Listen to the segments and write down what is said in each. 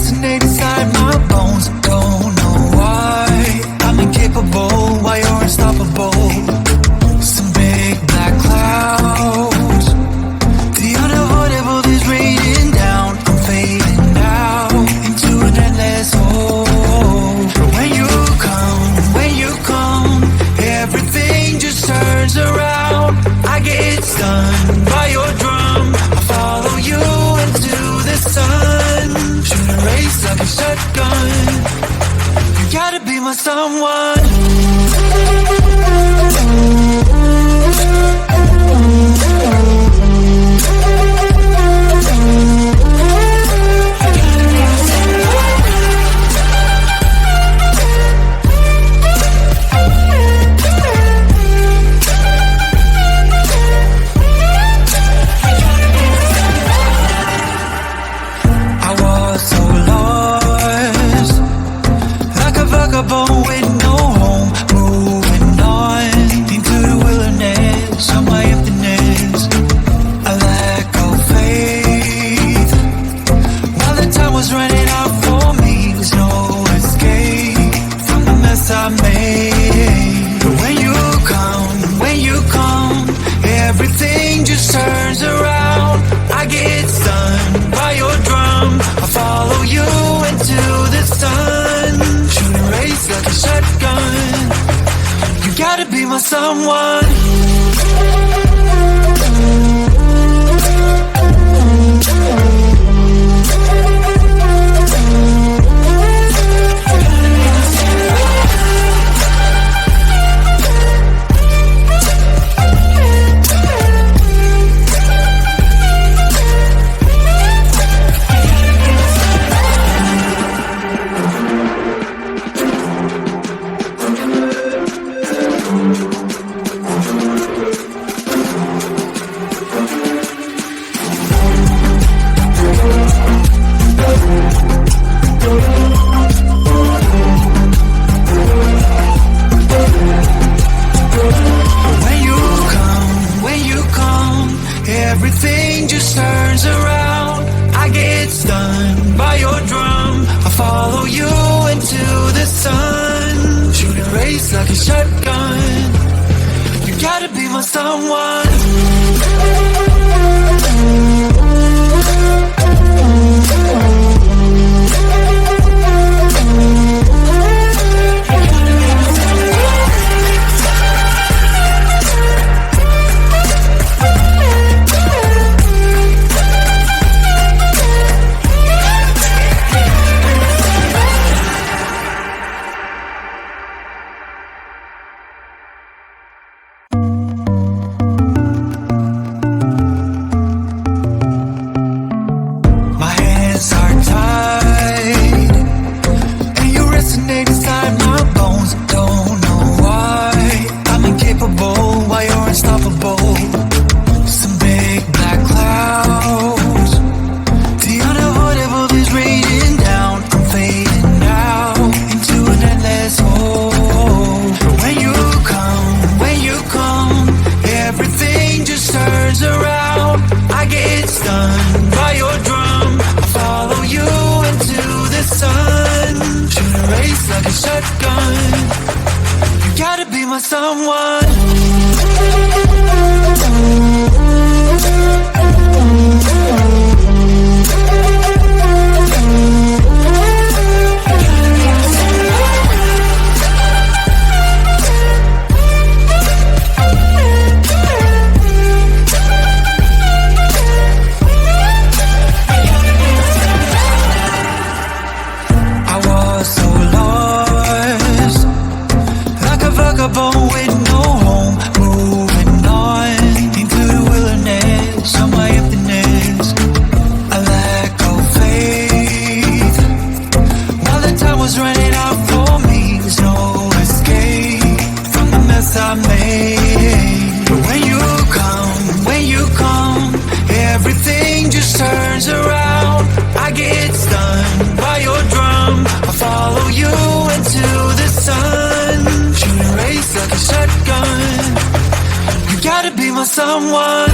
resonate inside my bones. Don't know why I'm incapable, why you're unstoppable. Some big black clouds, the unavoidable is raining down. I'm fading out into an endless hole. But when you come, everything just turns around. I get stunned by your drum. I follow you into the sun. Shoot a race like a shotgun. You gotta be my someone. With no home, moving on into the wilderness of my emptiness. A lack of faith. While the time was running out for me, there's no escape from the mess I made. But when you come, everything just turns around. I get stunned by your drum. I follow you into the sun. Shoot a race like a shotgun. You gotta be my someone. Everything just turns around. I get stunned by your drum. I follow you into the sun. Shoot a race like a shotgun. You gotta be my someone. Someone.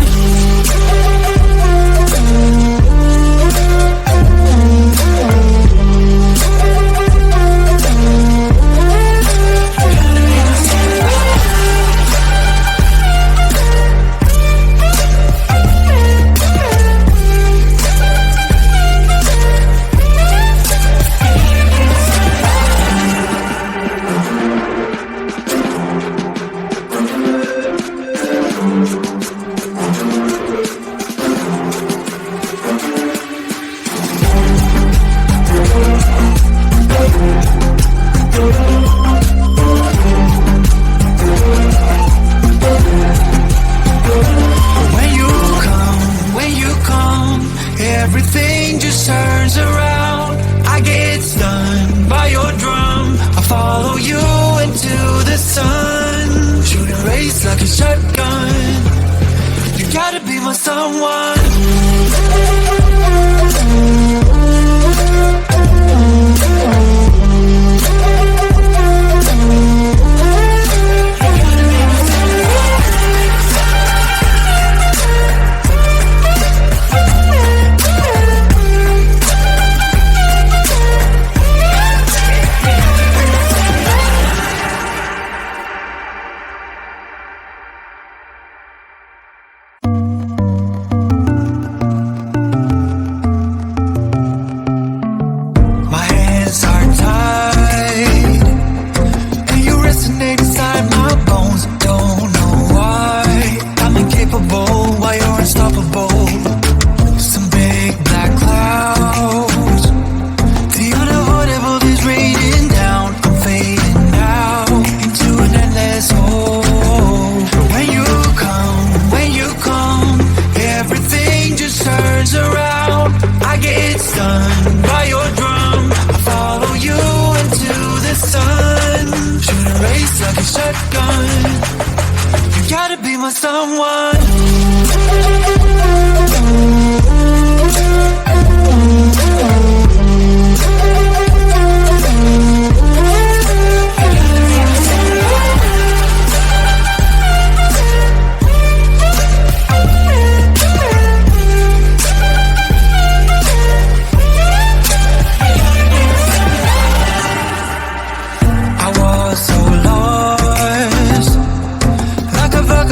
my someone.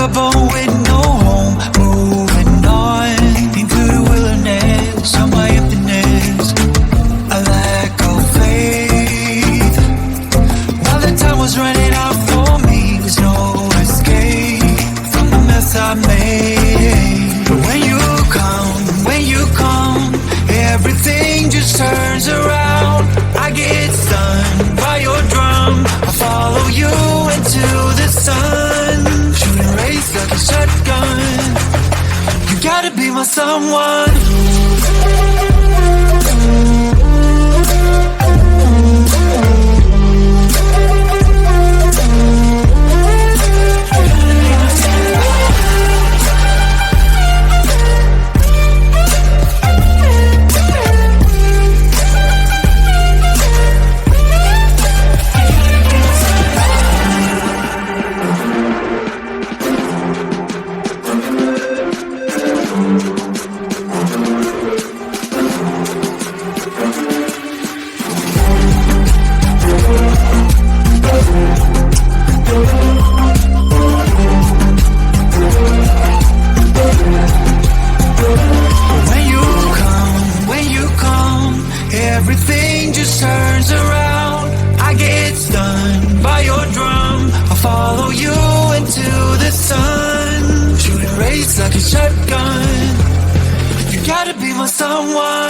With no home, moving on into the wilderness of my emptiness. A lack of faith. While the time was running out for me, there's no escape from the mess I made. But when you come, everything just turns around. I get stunned by your drum. I follow you into the sun. Race like a shotgun. You gotta be my someone. Everything just turns around. I get stunned by your drum. I follow you into the sun. Shooting rays like a shotgun. You gotta be my someone.